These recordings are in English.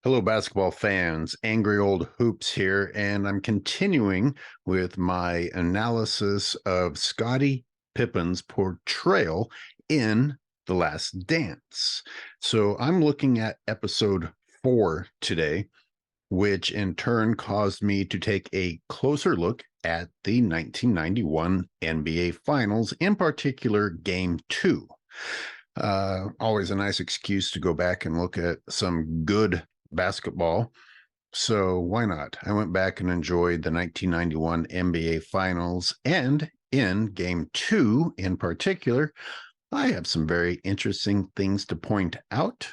Hello, basketball fans. Angry Old Hoops here, and I'm continuing with my analysis of Scottie Pippen's portrayal in The Last Dance. So I'm looking at episode 4 today, which in turn caused me to take a closer look at the 1991 NBA Finals, in particular, Game 2. Always a nice excuse to go back and look at some good basketball. So why not? I went back and enjoyed the 1991 NBA Finals, and in Game 2 in particular, I have some very interesting things to point out.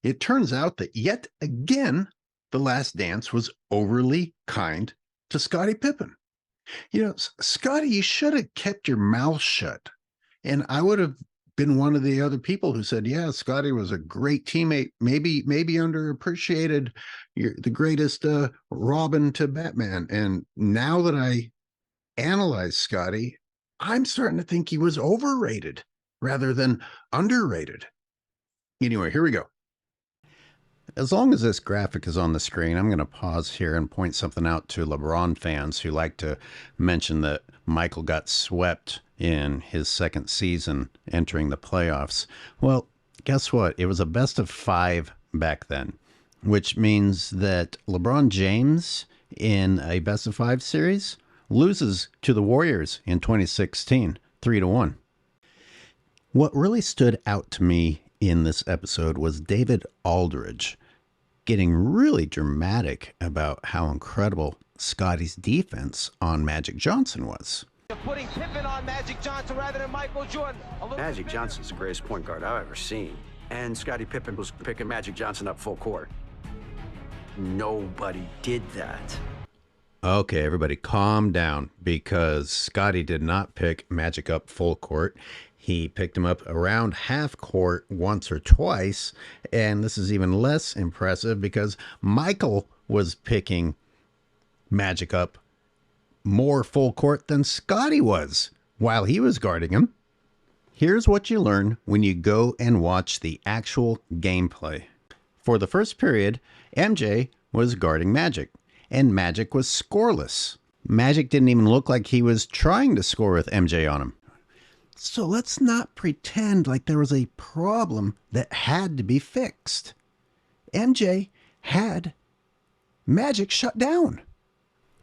It turns out that yet again, The Last Dance was overly kind to Scottie Pippen. Scottie, you should have kept your mouth shut. And I would have been one of the other people who said, yeah, Scottie was a great teammate, maybe underappreciated. You're the greatest Robin to Batman. And now that I analyze Scottie, I'm starting to think he was overrated rather than underrated. Anyway, here we go. As long as this graphic is on the screen, I'm going to pause here and point something out to LeBron fans who like to mention that Michael got swept in his second season entering the playoffs. Well, guess what? It was a best of 5 back then, which means that LeBron James in a best of 5 series loses to the Warriors in 2016, 3-1. What really stood out to me in this episode was David Aldridge getting really dramatic about how incredible Scottie's defense on Magic Johnson was. Putting Pippen on Magic Johnson rather than Michael Jordan. Magic Johnson's the greatest point guard I've ever seen. And Scottie Pippen was picking Magic Johnson up full court. Nobody did that. Okay, everybody calm down, because Scottie did not pick Magic up full court. He picked him up around half court once or twice, and this is even less impressive because Michael was picking Magic up more full court than Scottie was while he was guarding him. Here's what you learn when you go and watch the actual gameplay. For the first period, MJ was guarding Magic, and Magic was scoreless. Magic didn't even look like he was trying to score with MJ on him. So let's not pretend like there was a problem that had to be fixed. MJ had Magic shut down.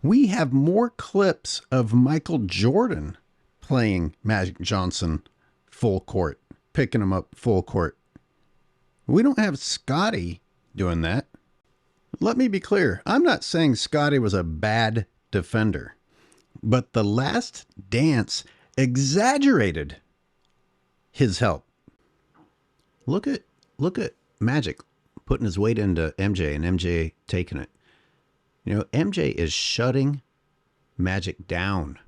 We have more clips of Michael Jordan playing Magic Johnson full court, picking him up full court. We don't have Scottie doing that. Let me be clear. I'm not saying Scottie was a bad defender, but The Last Dance exaggerated his help. Look at Magic putting his weight into MJ and MJ taking it. MJ is shutting Magic down.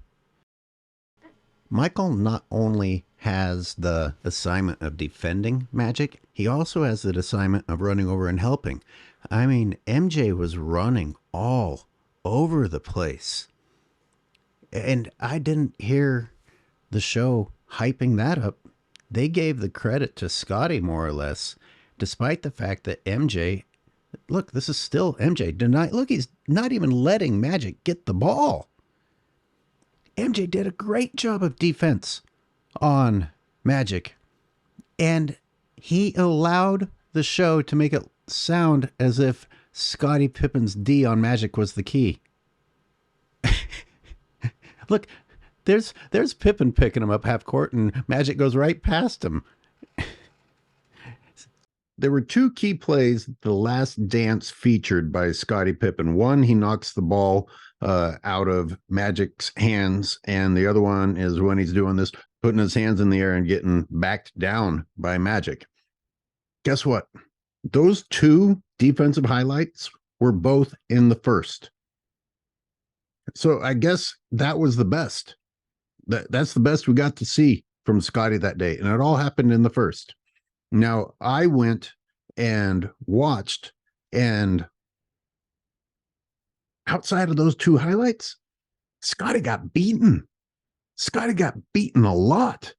Michael not only has the assignment of defending Magic, he also has the assignment of running over and helping. I mean, MJ was running all over the place. And I didn't hear the show hyping that up. They gave the credit to Scottie more or less, despite the fact that MJ, look, this is still MJ. Look, he's not even letting Magic get the ball. MJ did a great job of defense on Magic, and he allowed the show to make it sound as if Scottie Pippen's D on Magic was the key. Look, there's Pippen picking him up half court, and Magic goes right past him. There were 2 key plays The Last Dance featured by Scottie Pippen. One, he knocks the ball out of Magic's hands, and the other one is when he's doing this, putting his hands in the air and getting backed down by Magic. Guess what? Those 2 defensive highlights were both in the first. So I guess that was the best. That's the best we got to see from Scottie that day, and it all happened in the first. Now, I went and watched, and outside of those 2 highlights, Scottie got beaten. Scottie got beaten a lot,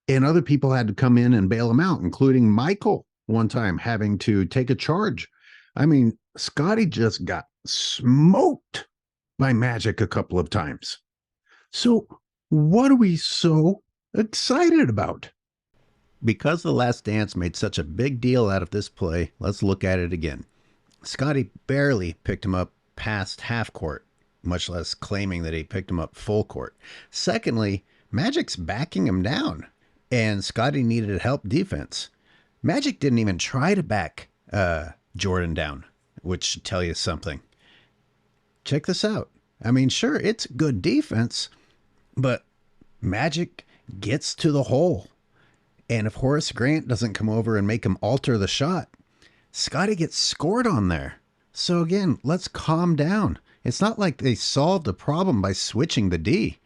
and other people had to come in and bail him out, including Michael one time having to take a charge I mean, Scottie just got smoked by Magic a couple of times. So, what are we so excited about? Because The Last Dance made such a big deal out of this play, let's look at it again. Scottie barely picked him up past half court, much less claiming that he picked him up full court. Secondly, Magic's backing him down, and Scottie needed help defense. Magic didn't even try to back Jordan down, which should tell you something. Check this out. I mean, sure, it's good defense, but Magic gets to the hole. And if Horace Grant doesn't come over and make him alter the shot, Scottie gets scored on there. So again, let's calm down. It's not like they solved the problem by switching the D.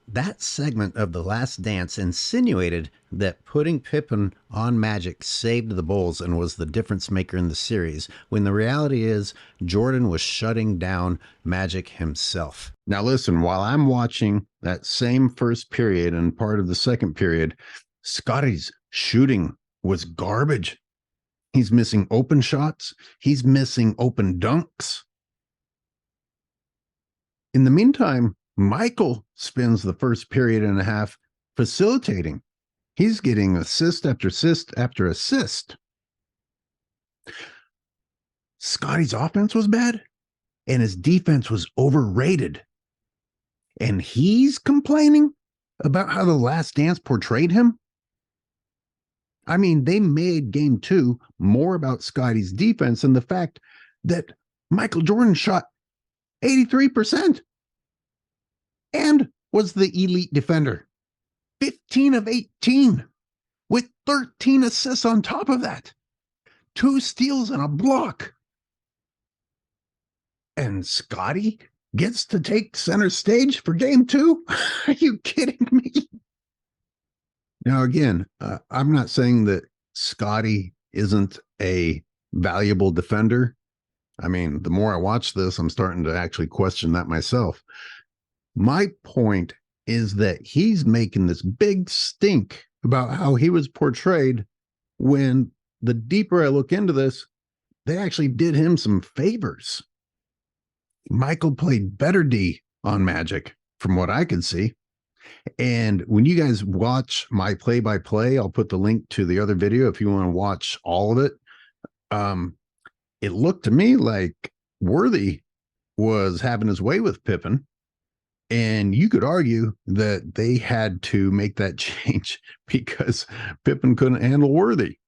That segment of The Last Dance insinuated that putting Pippen on Magic saved the Bulls and was the difference maker in the series, when the reality is Jordan was shutting down Magic himself. Now listen, while I'm watching that same first period and part of the second period, Scottie's shooting was garbage. He's missing open shots. He's missing open dunks. In the meantime, Michael spends the first period and a half facilitating. He's getting assist after assist after assist. Scottie's offense was bad, and his defense was overrated. And he's complaining about how The Last Dance portrayed him? I mean, they made game 2 more about Scottie's defense and the fact that Michael Jordan shot 83% and was the elite defender. 15 of 18 with 13 assists on top of that. 2 steals and a block. And Scottie gets to take center stage for game 2? Are you kidding me? Now, again, I'm not saying that Scottie isn't a valuable defender. I mean, the more I watch this, I'm starting to actually question that myself. My point is that he's making this big stink about how he was portrayed when the deeper I look into this, they actually did him some favors. Michael played better D on Magic from what I could see. And when you guys watch my play-by-play, I'll put the link to the other video if you want to watch all of it. It looked to me like Worthy was having his way with Pippen. And you could argue that they had to make that change because Pippen couldn't handle Worthy.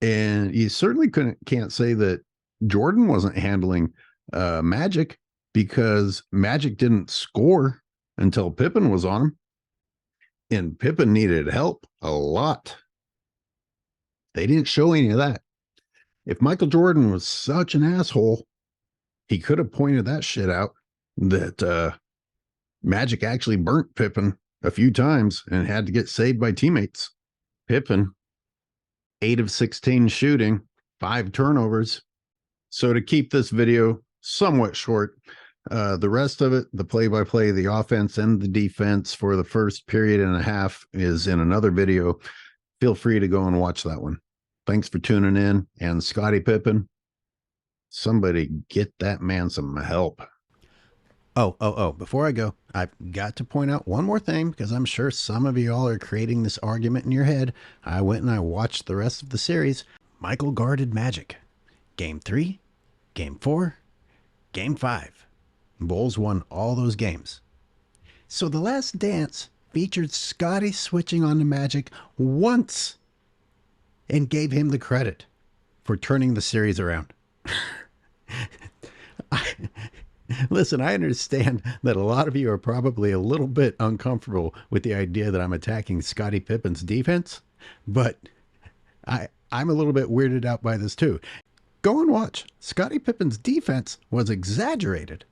And you certainly can't say that Jordan wasn't handling Magic, because Magic didn't score until Pippen was on him. And Pippen needed help a lot. They didn't show any of that. If Michael Jordan was such an asshole, he could have pointed that shit out, that Magic actually burnt Pippen a few times and had to get saved by teammates. Pippen, 8 of 16 shooting, 5 turnovers. So to keep this video somewhat short, the rest of it, the play-by-play, the offense and the defense for the first period and a half, is in another video. Feel free to go and watch that one. Thanks for tuning in. And Scottie Pippen, somebody get that man some help. Oh, before I go, I've got to point out one more thing, because I'm sure some of you all are creating this argument in your head. I went and I watched the rest of the series. Michael guarded Magic. Game 3, Game 4, Game 5. Bulls won all those games. So The Last Dance featured Scottie switching on to Magic once and gave him the credit for turning the series around. Listen, I understand that a lot of you are probably a little bit uncomfortable with the idea that I'm attacking Scottie Pippen's defense, but I'm a little bit weirded out by this too. Go and watch. Scottie Pippen's defense was exaggerated.